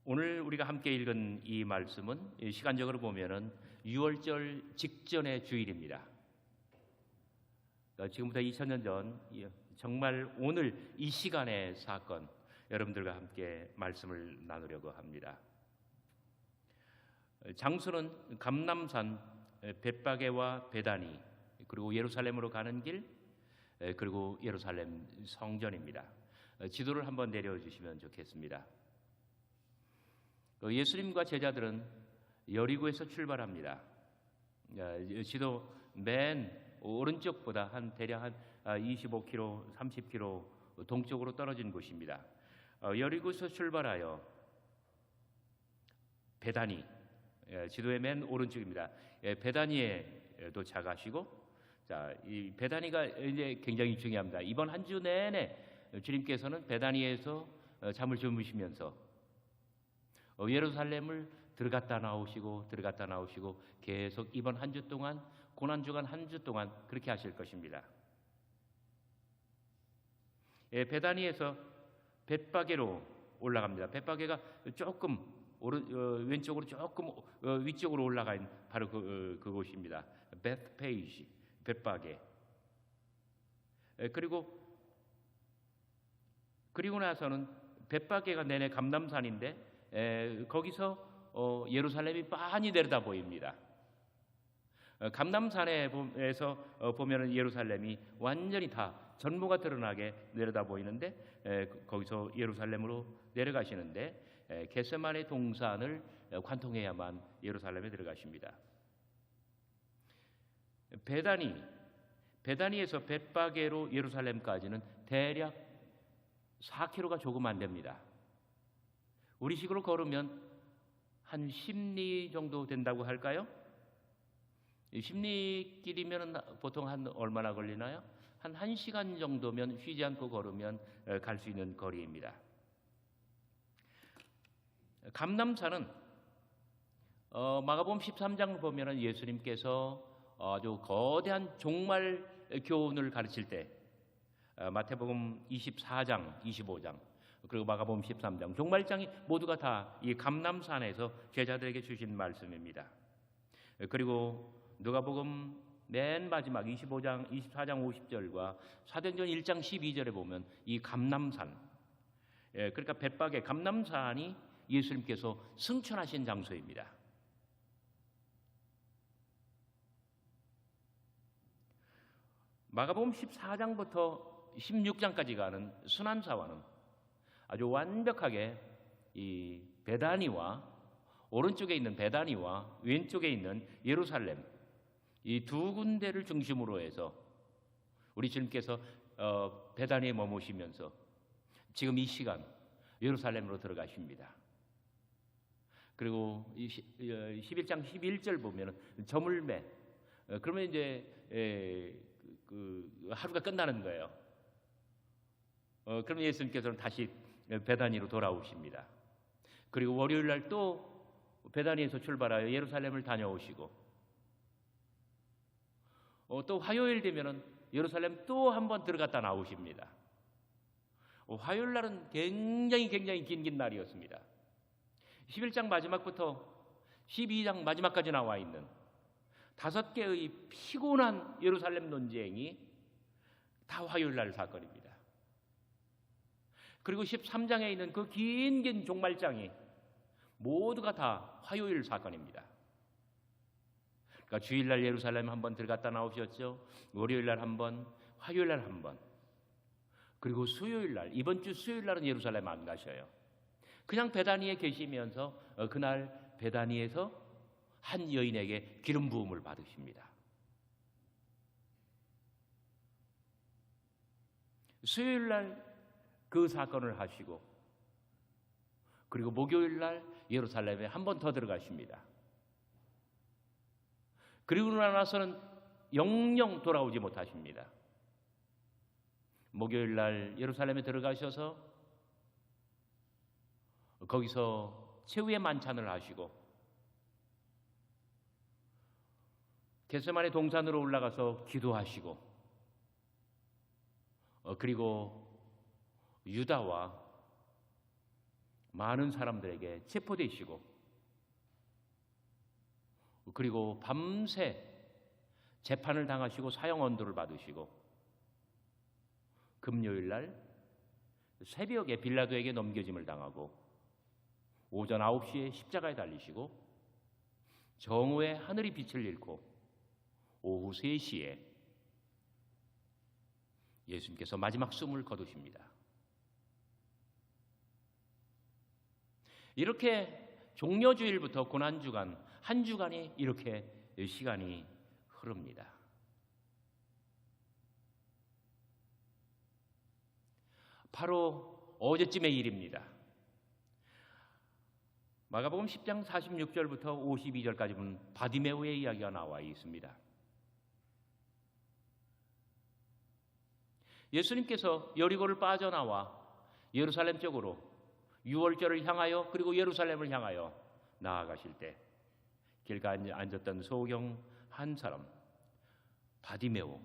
오늘 우리가 함께 읽은 이 말씀은 시간적으로 보면은 유월절 직전의 주일입니다. 지금부터 2000년 전 정말 오늘 이 시간의 사건 여러분들과 함께 말씀을 나누려고 합니다. 장소는 감람산 벳바게와 베다니 그리고 예루살렘으로 가는 길 그리고 예루살렘 성전입니다. 지도를 한번 내려주시면 좋겠습니다. 예수님과 제자들은 여리고에서 출발합니다. 지도 맨 오른쪽보다 대략 한 25km, 30km 동쪽으로 떨어진 곳입니다. 여리고에서 출발하여 베다니, 지도의 맨 오른쪽입니다. 베다니에 도착하시고, 이 베다니가 이제 굉장히 중요합니다. 이번 한 주 내내 주님께서는 베다니에서 잠을 주무시면서 예루살렘을 들어갔다 나오시고 계속 이번 한 주 동안 고난주간 한 주 동안 그렇게 하실 것입니다. 베다니에서 벳바게로 올라갑니다. 벳바게가 조금 왼쪽으로 조금 위쪽으로 올라가 있는 바로 그곳입니다. 베트페이지, 벳바게. 그리고 나서는 벳바게가 내내 감람산인데 거기서 예루살렘이 빤히 내려다 보입니다. 감람산에서 보면은 예루살렘이 완전히 다 전모가 드러나게 내려다 보이는데 거기서 예루살렘으로 내려가시는데 겟세마네 동산을 관통해야만 예루살렘에 들어가십니다. 베다니에서 벳바게로 예루살렘까지는 대략 4km가 조금 안 됩니다. 우리식으로 걸으면 한 10리 정도 된다고 할까요? 10리길이면 보통 한 얼마나 걸리나요? 한 1시간 정도면 쉬지 않고 걸으면 갈 수 있는 거리입니다. 감람산은 마가복음 13장을 보면 예수님께서 아주 거대한 종말 교훈을 가르칠 때 마태복음 24장, 25장 그리고 마가복음 13장 종말장이 모두가 다 이 감람산에서 제자들에게 주신 말씀입니다. 그리고 누가복음 맨 마지막 25장, 24장 50절과 사도행전 1장 12절에 보면 이 감람산, 그러니까 벳바게 감람산이 예수님께서 승천하신 장소입니다. 마가복음 14장부터 16장까지 가는 순환사와는 아주 완벽하게 이 베다니와 오른쪽에 있는 베다니와 왼쪽에 있는 예루살렘 이 두 군데를 중심으로 해서 우리 주님께서 베다니에 머무시면서 지금 이 시간 예루살렘으로 들어가십니다. 그리고 11장 11절 보면 저물매 그러면 이제 하루가 끝나는 거예요. 그럼 예수님께서는 다시 베다니로 돌아오십니다. 그리고 월요일 날 또 베다니에서 출발하여 예루살렘을 다녀오시고 또 화요일 되면은 예루살렘 또 한 번 들어갔다 나오십니다. 화요일 날은 굉장히 긴 날이었습니다. 11장 마지막부터 12장 마지막까지 나와 있는 5개의 피곤한 예루살렘 논쟁이 다 화요일 날 사건입니다. 그리고 13장에 있는 그 긴 종말장이 모두가 다 화요일 사건입니다. 그러니까 주일날 예루살렘 한번 들어갔다 나오셨죠. 월요일날 한번, 화요일날 한번. 그리고 수요일날, 이번 주 수요일날은 예루살렘 안 가셔요. 그냥 베다니에 계시면서 그날 베다니에서 한 여인에게 기름 부음을 받으십니다. 수요일날 그 사건을 하시고 그리고 목요일날 예루살렘에 한 번 더 들어가십니다. 그리고 나서는 영영 돌아오지 못하십니다. 목요일날 예루살렘에 들어가셔서 거기서 최후의 만찬을 하시고 겟세마네 동산으로 올라가서 기도하시고 그리고 유다와 많은 사람들에게 체포되시고, 그리고 밤새 재판을 당하시고 사형 언도를 받으시고, 금요일 날 새벽에 빌라도에게 넘겨짐을 당하고, 오전 9시에 십자가에 달리시고, 정오에 하늘이 빛을 잃고 오후 3시에 예수님께서 마지막 숨을 거두십니다. 이렇게 종려주일부터 고난주간, 한 주간이 이렇게 시간이 흐릅니다. 바로 어제쯤의 일입니다. 마가복음 10장 46절부터 52절까지 보면 바디메오의 이야기가 나와 있습니다. 예수님께서 여리고를 빠져나와 예루살렘 쪽으로 유월절을 향하여, 그리고 예루살렘을 향하여 나아가실 때 길가에 앉았던 소경 한 사람, 바디메오,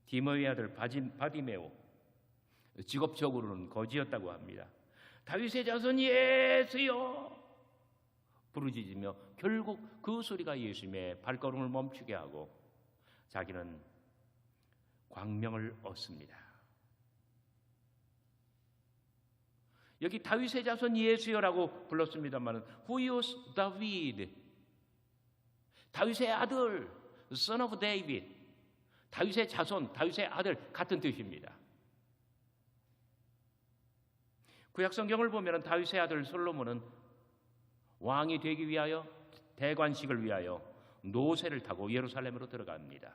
디모의 아들 바디메오, 직업적으로는 거지였다고 합니다. 다윗의 자손 예수여 부르짖으며 결국 그 소리가 예수님의 발걸음을 멈추게 하고 자기는 광명을 얻습니다. 여기 다윗의 자손 예수여라고 불렀습니다만 후이오스 다비드, 다윗의 아들, son of David, 다윗의 자손, 다윗의 아들 같은 뜻입니다. 구약 성경을 보면 다윗의 아들 솔로몬은 왕이 되기 위하여, 대관식을 위하여 노새를 타고 예루살렘으로 들어갑니다.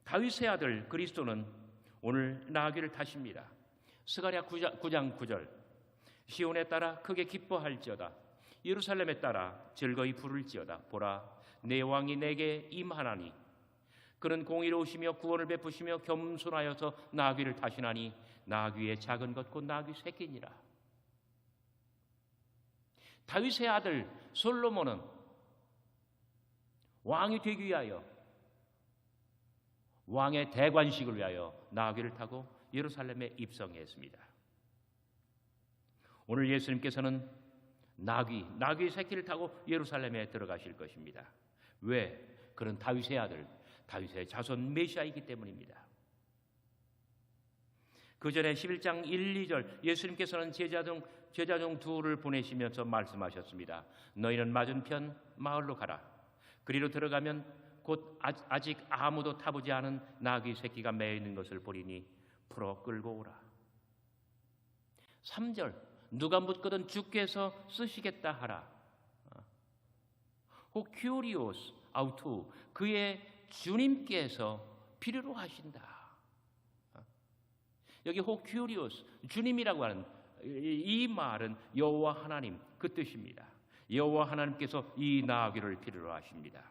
다윗의 아들 그리스도는 오늘 나귀를 타십니다. 스가랴 9장 9절, 시온에 따라 크게 기뻐할지어다, 예루살렘에 따라 즐거이 부를지어다. 보라, 내 왕이 내게 임하나니 그는 공의로우시며 구원을 베푸시며 겸손하여서 나귀를 타시나니 나귀의 작은 것 곧 나귀 새끼니라. 다윗의 아들 솔로몬은 왕이 되기 위하여, 왕의 대관식을 위하여 나귀를 타고 예루살렘에 입성했습니다. 오늘 예수님께서는 나귀 새끼를 타고 예루살렘에 들어가실 것입니다. 왜? 그는 다윗의 아들, 다윗의 자손 메시아이기 때문입니다. 그 전에 11장 1, 2절 예수님께서는 제자 중 둘을 보내시면서 말씀하셨습니다. 너희는 맞은편 마을로 가라. 그리로 들어가면 곧 아직 아무도 타보지 않은 나귀 새끼가 매여 있는 것을 보리니 풀어 끌고 오라. 3절 누가 묻거든 주께서 쓰시겠다 하라. 호 큐리오스 아우투, 그의 주님께서 필요로 하신다. 여기 호 큐리오스, 주님이라고 하는 이 말은 여호와 하나님 그 뜻입니다. 여호와 하나님께서 이 나귀를 필요로 하십니다.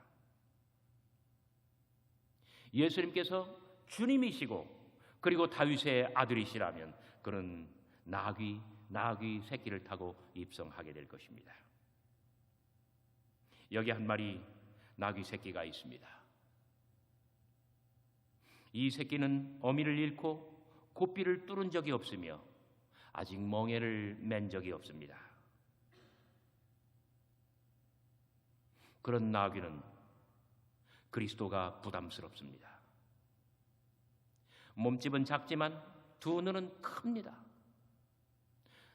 예수님께서 주님이시고 그리고 다윗의 아들이시라면 그는 나귀 새끼를 타고 입성하게 될 것입니다. 여기 한 마리 나귀 새끼가 있습니다. 이 새끼는 어미를 잃고 고삐를 뚫은 적이 없으며 아직 멍에를 맨 적이 없습니다. 그런 나귀는 그리스도가 부담스럽습니다. 몸집은 작지만 두 눈은 큽니다.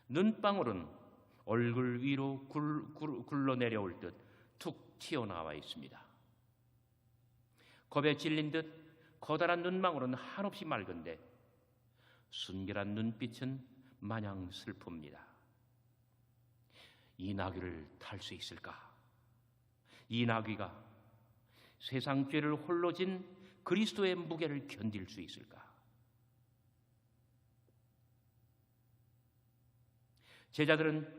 눈방울은 얼굴 위로 굴러 내려올 듯 툭 튀어나와 있습니다. 겁에 질린 듯 커다란 눈망울은 한없이 맑은데 순결한 눈빛은 마냥 슬픕니다. 이 나귀를 탈 수 있을까? 이 나귀가 세상 죄를 홀로 진 그리스도의 무게를 견딜 수 있을까? 제자들은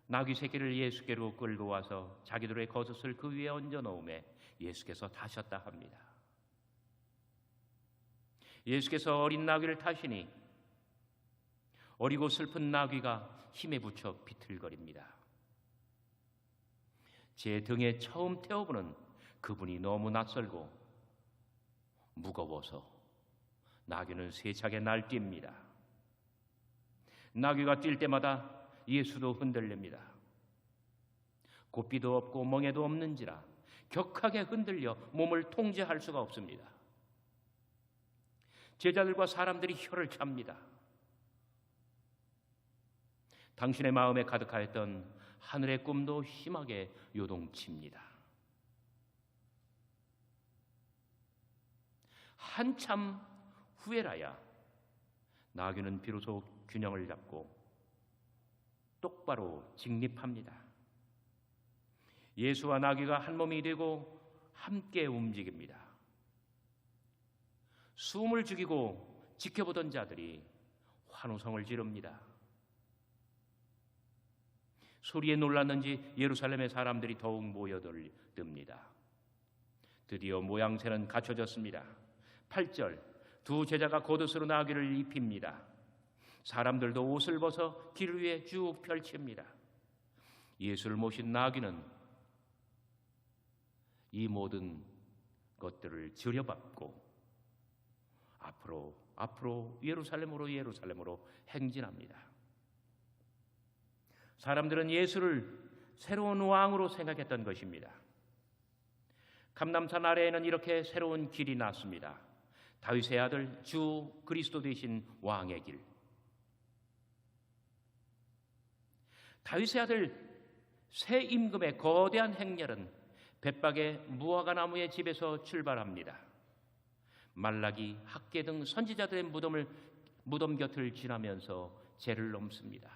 나귀 새끼를 예수께로 끌고 와서 자기들의 겉옷을 그 위에 얹어 놓음에 예수께서 타셨다 합니다. 예수께서 어린 나귀를 타시니 어리고 슬픈 나귀가 힘에 부쳐 비틀거립니다. 제 등에 처음 태워보는 그분이 너무 낯설고 무거워서 나귀는 세차게 날뜁니다. 나귀가 뛸 때마다 예수도 흔들립니다. 고삐도 없고 멍에도 없는지라 격하게 흔들려 몸을 통제할 수가 없습니다. 제자들과 사람들이 혀를 찹니다. 당신의 마음에 가득하였던 하늘의 꿈도 심하게 요동칩니다. 한참 후에라야 나귀는 비로소 균형을 잡고 똑바로 직립합니다. 예수와 나귀가 한 몸이 되고 함께 움직입니다. 숨을 죽이고 지켜보던 자들이 환호성을 지릅니다. 소리에 놀랐는지 예루살렘의 사람들이 더욱 모여듭니다. 드디어 모양새는 갖춰졌습니다. 8절, 두 제자가 겉옷으로 나귀를 입힙니다. 사람들도 옷을 벗어 길 위에 쭉 펼칩니다. 예수를 모신 나귀는 이 모든 것들을 들여밟고 앞으로 예루살렘으로 행진합니다. 사람들은 예수를 새로운 왕으로 생각했던 것입니다. 감람산 아래에는 이렇게 새로운 길이 났습니다. 다윗의 아들 주 그리스도 되신 왕의 길. 다윗의 아들 새 임금의 거대한 행렬은 벳박의 무화과 나무의 집에서 출발합니다. 말라기, 학개 등 선지자들의 무덤 곁을 지나면서 죄를 넘습니다.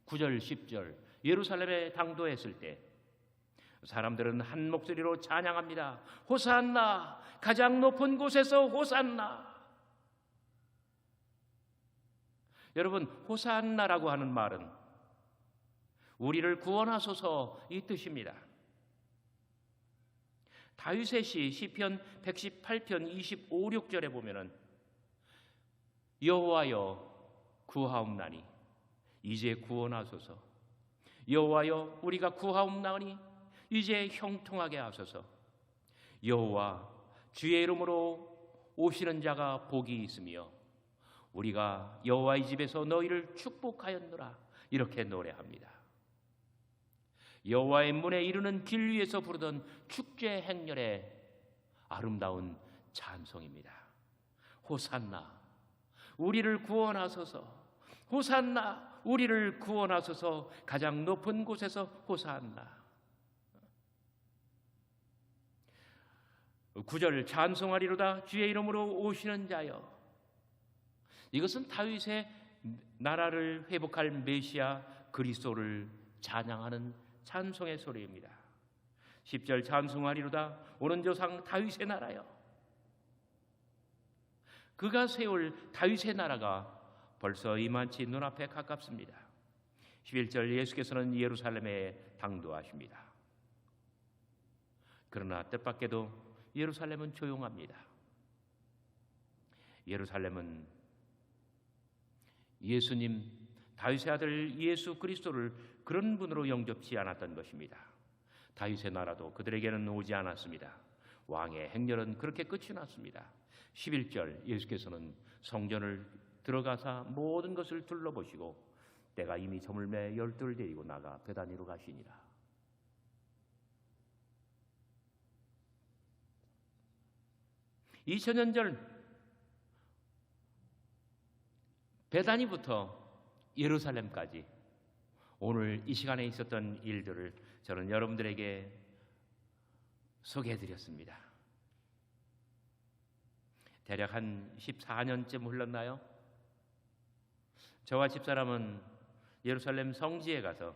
9절, 10절, 예루살렘에 당도했을 때 사람들은 한 목소리로 찬양합니다. 호산나, 가장 높은 곳에서 호산나. 여러분, 호산나라고 하는 말은 우리를 구원하소서 이 뜻입니다. 다윗의 시 시편 118편 25, 6절에 보면은 여호와여 구하옵나니 이제 구원하소서. 여호와여 우리가 구하옵나니 이제 형통하게 하소서. 여호와 주의 이름으로 오시는 자가 복이 있으며 우리가 여호와의 집에서 너희를 축복하였노라. 이렇게 노래합니다. 여호와의 문에 이르는 길 위에서 부르던 축제 행렬의 아름다운 찬송입니다. 호산나 우리를 구원하소서. 호산나 우리를 구원하소서. 가장 높은 곳에서 호산나. 9절 찬송하리로다 주의 이름으로 오시는 자여. 이것은 다윗의 나라를 회복할 메시아 그리스도를 찬양하는 찬송의 소리입니다. 10절 찬송하리로다 오는 조상 다윗의 나라여. 그가 세울 다윗의 나라가 벌써 이만치 눈앞에 가깝습니다. 11절 예수께서는 예루살렘에 당도하십니다. 그러나 뜻밖에도 예루살렘은 조용합니다. 예루살렘은 예수님, 다윗의 아들 예수 그리스도를 그런 분으로 영접치 않았던 것입니다. 다윗의 나라도 그들에게는 오지 않았습니다. 왕의 행렬은 그렇게 끝이 났습니다. 11절 예수께서는 성전을 들어가사 모든 것을 둘러보시고 때가 이미 저물매 열둘 데이고 나가 베다니로 가시니라. (2000년) 전 베다니부터 예루살렘까지 오늘 이 시간에 있었던 일들을 저는 여러분들에게 소개해드렸습니다. 대략 한 14년쯤 흘렀나요? 저와 집사람은 예루살렘 성지에 가서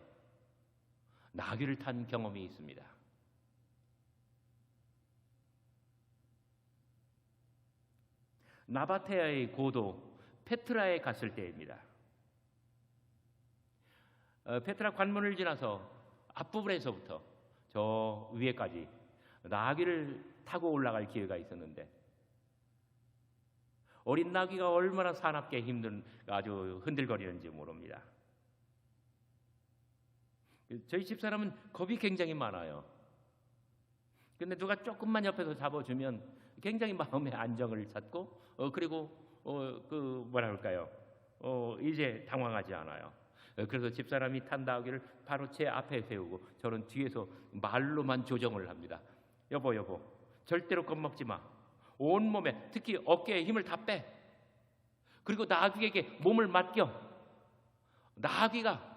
나귀를 탄 경험이 있습니다. 나바테아의 고도 페트라에 갔을 때입니다. 페트라 관문을 지나서 앞부분에서부터 저 위에까지 나귀를 타고 올라갈 기회가 있었는데 어린 나귀가 얼마나 사납게 아주 흔들거리는지 모릅니다. 저희 집사람은 겁이 굉장히 많아요. 근데 누가 조금만 옆에서 잡아주면 굉장히 마음의 안정을 찾고 그리고 뭐라 그럴까요? 이제 당황하지 않아요. 그래서 집사람이 탄 나귀를 바로 제 앞에 세우고 저는 뒤에서 말로만 조정을 합니다. 여보, 절대로 겁먹지 마. 온몸에, 특히 어깨에 힘을 다 빼. 그리고 나귀에게 몸을 맡겨. 나귀가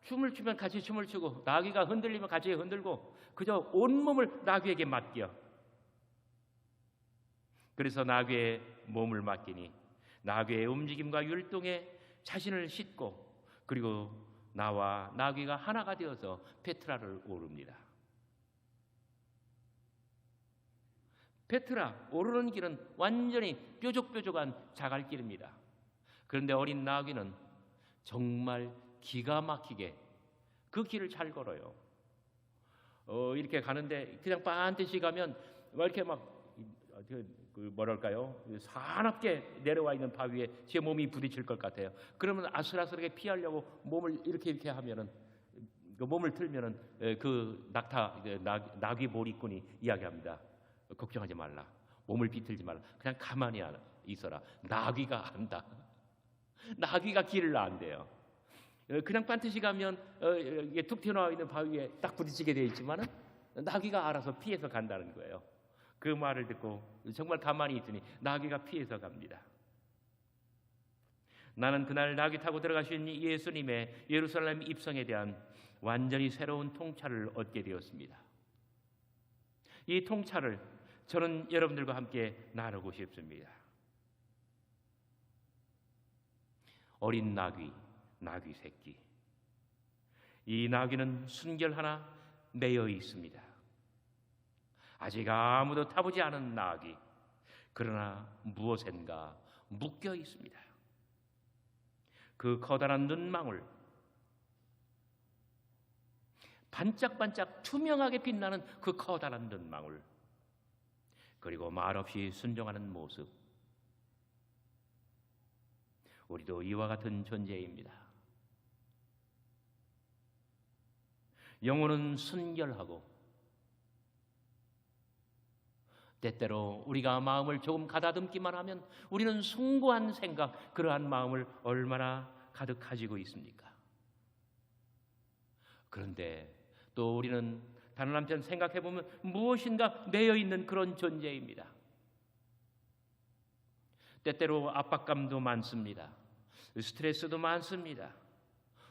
춤을 추면 같이 춤을 추고, 나귀가 흔들리면 같이 흔들고, 그저 온몸을 나귀에게 맡겨. 그래서 나귀의 몸을 맡기니 나귀의 움직임과 율동에 자신을 싣고, 그리고 나와 나귀가 하나가 되어서 페트라를 오릅니다. 페트라 오르는 길은 완전히 뾰족뾰족한 자갈길입니다. 그런데 어린 나귀는 정말 기가 막히게 그 길을 잘 걸어요. 이렇게 가는데 그냥 반드시 가면 이렇게 뭐랄까요? 사납게 내려와 있는 바위에 제 몸이 부딪힐 것 같아요. 그러면 아슬아슬하게 피하려고 몸을 이렇게 하면은, 몸을 틀면은 그 나귀 몰이꾼이 이야기합니다. 걱정하지 말라. 몸을 비틀지 말라. 그냥 가만히 있어라. 나귀가 안다. 나귀가 길을 안대요. 그냥 반드시 가면 이게 툭 튀어나와 있는 바위에 딱 부딪히게 되어 있지만은 나귀가 알아서 피해서 간다는 거예요. 그 말을 듣고 정말 가만히 있으니 나귀가 피해서 갑니다. 나는 그날 나귀 타고 들어가신 예수님의 예루살렘 입성에 대한 완전히 새로운 통찰을 얻게 되었습니다. 이 통찰을 저는 여러분들과 함께 나누고 싶습니다. 어린 나귀 새끼. 이 나귀는 순결 하나 매여 있습니다. 아직 아무도 타보지 않은 나귀. 그러나 무엇엔가 묶여 있습니다. 그 커다란 눈망울, 반짝반짝 투명하게 빛나는 그 커다란 눈망울, 그리고 말없이 순종하는 모습. 우리도 이와 같은 존재입니다. 영혼은 순결하고, 때때로 우리가 마음을 조금 가다듬기만 하면 우리는 숭고한 생각, 그러한 마음을 얼마나 가득 가지고 있습니까? 그런데 또 우리는 다른 한편 생각해보면 무엇인가 매여있는 그런 존재입니다. 때때로 압박감도 많습니다. 스트레스도 많습니다.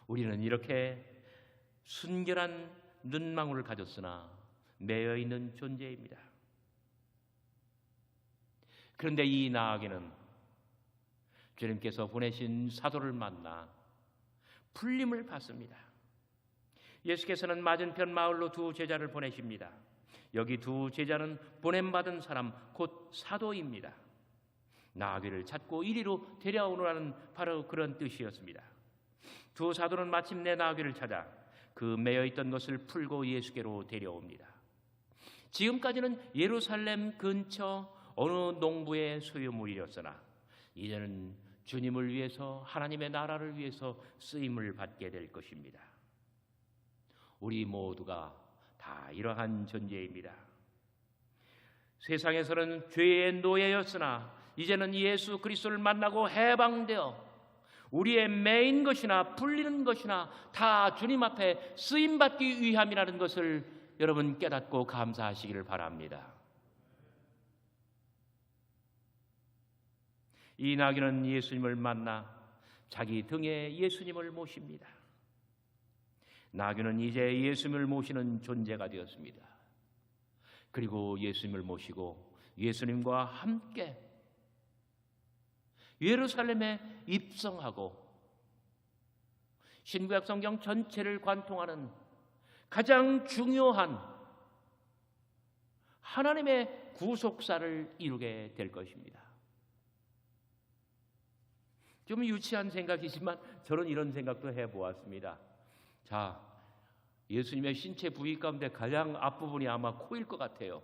우리는 이렇게 순결한 눈망울을 가졌으나 매여있는 존재입니다. 그런데 이 나귀는 주님께서 보내신 사도를 만나 풀림을 받습니다. 예수께서는 맞은편 마을로 두 제자를 보내십니다. 여기 두 제자는 보냄받은 사람, 곧 사도입니다. 나귀를 찾고 이리로 데려오라는 바로 그런 뜻이었습니다. 두 사도는 마침내 나귀를 찾아 그 매여있던 것을 풀고 예수께로 데려옵니다. 지금까지는 예루살렘 근처 어느 농부의 소유물이었으나 이제는 주님을 위해서, 하나님의 나라를 위해서 쓰임을 받게 될 것입니다. 우리 모두가 다 이러한 존재입니다. 세상에서는 죄의 노예였으나 이제는 예수 그리스도를 만나고 해방되어 우리의 매인 것이나 풀리는 것이나 다 주님 앞에 쓰임받기 위함이라는 것을 여러분 깨닫고 감사하시기를 바랍니다. 이 나귀는 예수님을 만나 자기 등에 예수님을 모십니다. 나귀는 이제 예수님을 모시는 존재가 되었습니다. 그리고 예수님을 모시고 예수님과 함께 예루살렘에 입성하고 신구약 성경 전체를 관통하는 가장 중요한 하나님의 구속사를 이루게 될 것입니다. 좀 유치한 생각이지만 저는 이런 생각도 해보았습니다. 자, 예수님의 신체 부위 가운데 가장 앞부분이 아마 코일 것 같아요.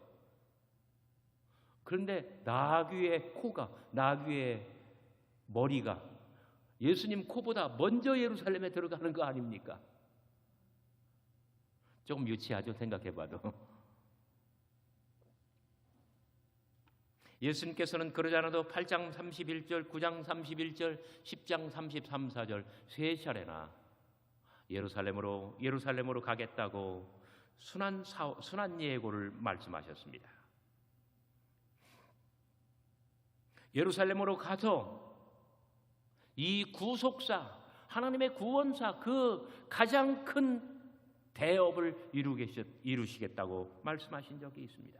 그런데 나귀의 코가, 나귀의 머리가 예수님 코보다 먼저 예루살렘에 들어가는 거 아닙니까? 조금 유치하죠, 생각해봐도. 예수님께서는 그러지 않아도 8장 31절, 9장 31절, 10장 33, 4절 세 차례나 예루살렘으로 가겠다고 순한 예고를 말씀하셨습니다. 예루살렘으로 가서 이 구속사, 하나님의 구원사, 그 가장 큰 대업을 이루시겠다고 말씀하신 적이 있습니다.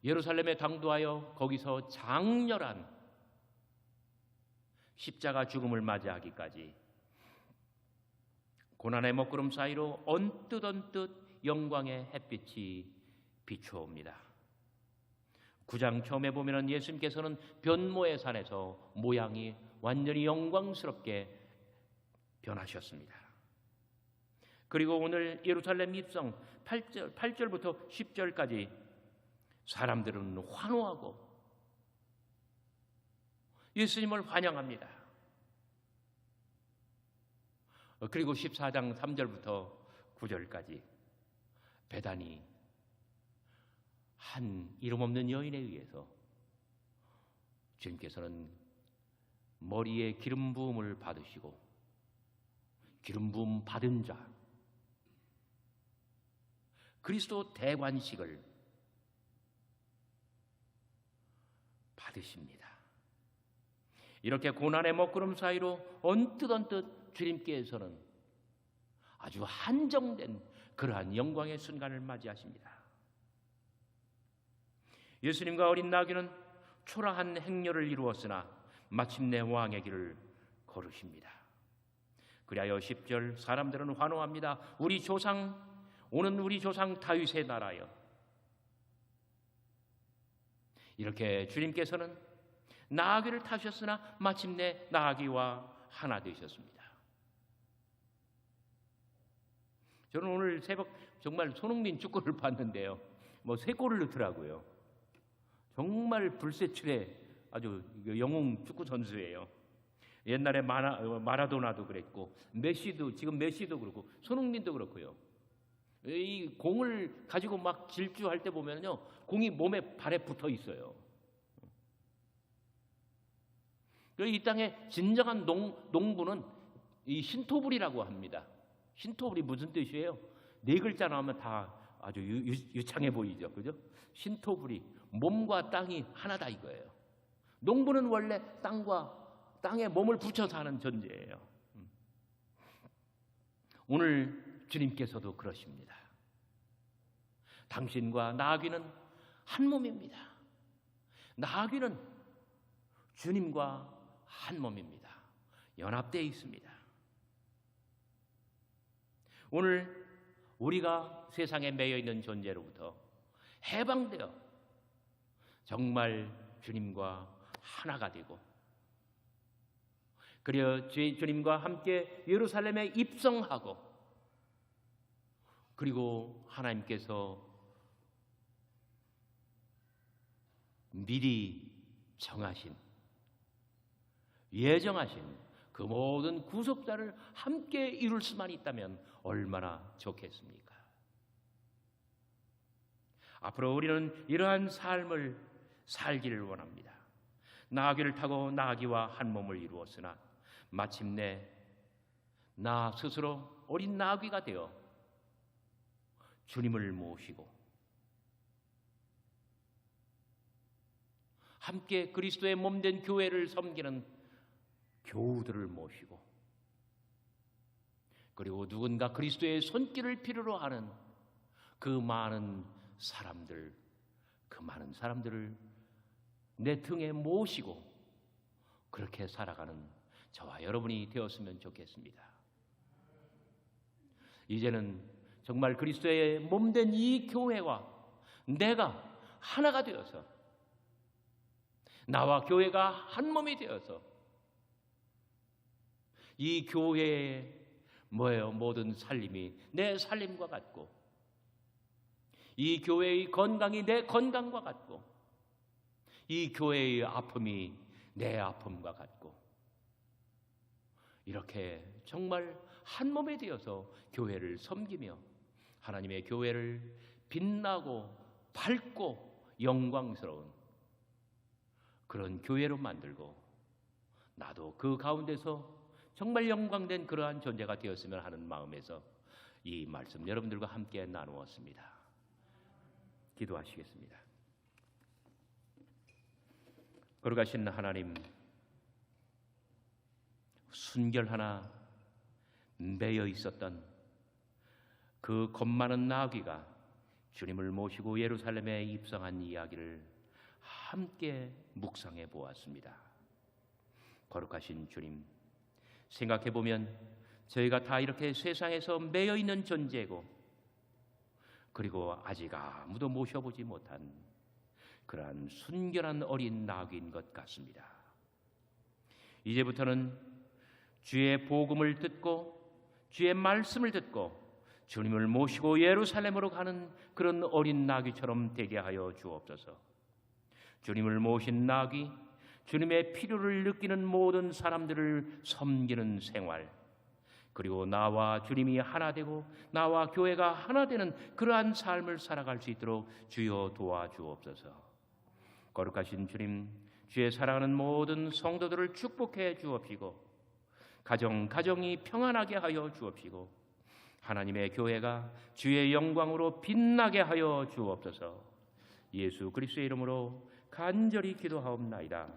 예루살렘에 당도하여 거기서 장렬한 십자가 죽음을 맞이하기까지 고난의 먹구름 사이로 언뜻 영광의 햇빛이 비추어옵니다. 9장 처음에 보면은 예수님께서는 변모의 산에서 모양이 완전히 영광스럽게 변하셨습니다. 그리고 오늘 예루살렘 입성 8절부터 10절까지 사람들은 환호하고 예수님을 환영합니다. 그리고 14장 3절부터 9절까지 베다니 한 이름 없는 여인에 의해서 주님께서는 머리에 기름 부음을 받으시고 기름 부음 받은 자 그리스도 대관식을 받으십니다. 이렇게 고난의 먹구름 사이로 언뜻 주님께서는 아주 한정된 그러한 영광의 순간을 맞이하십니다. 예수님과 어린 나귀는 초라한 행렬을 이루었으나 마침내 왕의 길을 걸으십니다. 그리하여 10절 사람들은 환호합니다. 오는 우리 조상 다윗의 나라여. 이렇게 주님께서는 나귀를 타셨으나 마침내 나귀와 하나 되셨습니다. 저는 오늘 새벽 정말 손흥민 축구를 봤는데요. 세 골을 넣더라고요. 정말 불세출의 아주 영웅 축구 선수예요. 옛날에 마라도나도 그랬고 지금 메시도 그렇고 손흥민도 그렇고요. 이 공을 가지고 막 질주할 때 보면요, 공이 발에 붙어 있어요. 이 땅의 진정한 농부는 이 신토불이라고 합니다. 신토불이 무슨 뜻이에요? 네 글자 나오면 다 아주 유창해 보이죠, 그죠? 신토불이 몸과 땅이 하나다 이거예요. 농부는 원래 땅에 몸을 붙여 사는 존재예요. 오늘 주님께서도 그러십니다. 당신과 나귀는 한 몸입니다. 나귀는 주님과 한 몸입니다. 연합되어 있습니다. 오늘 우리가 세상에 매여 있는 존재로부터 해방되어 정말 주님과 하나가 되고 그리고 주님과 함께 예루살렘에 입성하고 그리고 하나님께서 미리 정하신 예정하신 그 모든 구속자를 함께 이룰 수만 있다면 얼마나 좋겠습니까? 앞으로 우리는 이러한 삶을 살기를 원합니다. 나귀를 타고 나귀와 한 몸을 이루었으나 마침내 나 스스로 어린 나귀가 되어 주님을 모시고 함께 그리스도의 몸된 교회를 섬기는 교우들을 모시고 그리고 누군가 그리스도의 손길을 필요로 하는 그 많은 사람들을 내 등에 모시고 그렇게 살아가는 저와 여러분이 되었으면 좋겠습니다. 이제는 정말 그리스도의 몸된 이 교회와 내가 하나가 되어서 나와 교회가 한 몸이 되어서 이 교회의 모든 살림이 내 살림과 같고 이 교회의 건강이 내 건강과 같고 이 교회의 아픔이 내 아픔과 같고 이렇게 정말 한 몸이 되어서 교회를 섬기며 하나님의 교회를 빛나고 밝고 영광스러운 그런 교회로 만들고 나도 그 가운데서 정말 영광된 그러한 존재가 되었으면 하는 마음에서 이 말씀 여러분들과 함께 나누었습니다. 기도하시겠습니다. 거룩하신 하나님, 순결 하나 매여 있었던 그 겁 많은 나귀가 주님을 모시고 예루살렘에 입성한 이야기를 함께 묵상해 보았습니다. 거룩하신 주님, 생각해 보면 저희가 다 이렇게 세상에서 매여 있는 존재고, 그리고 아직 아무도 모셔보지 못한 그러한 순결한 어린 나귀인 것 같습니다. 이제부터는 주의 복음을 듣고 주의 말씀을 듣고 주님을 모시고 예루살렘으로 가는 그런 어린 나귀처럼 되게 하여 주옵소서. 주님을 모신 나귀, 주님의 필요를 느끼는 모든 사람들을 섬기는 생활, 그리고 나와 주님이 하나 되고 나와 교회가 하나 되는 그러한 삶을 살아갈 수 있도록 주여 도와주옵소서. 거룩하신 주님, 주의 사랑하는 모든 성도들을 축복해 주옵시고 가정이 평안하게 하여 주옵시고 하나님의 교회가 주의 영광으로 빛나게 하여 주옵소서. 예수 그리스도의 이름으로 간절히 기도하옵나이다.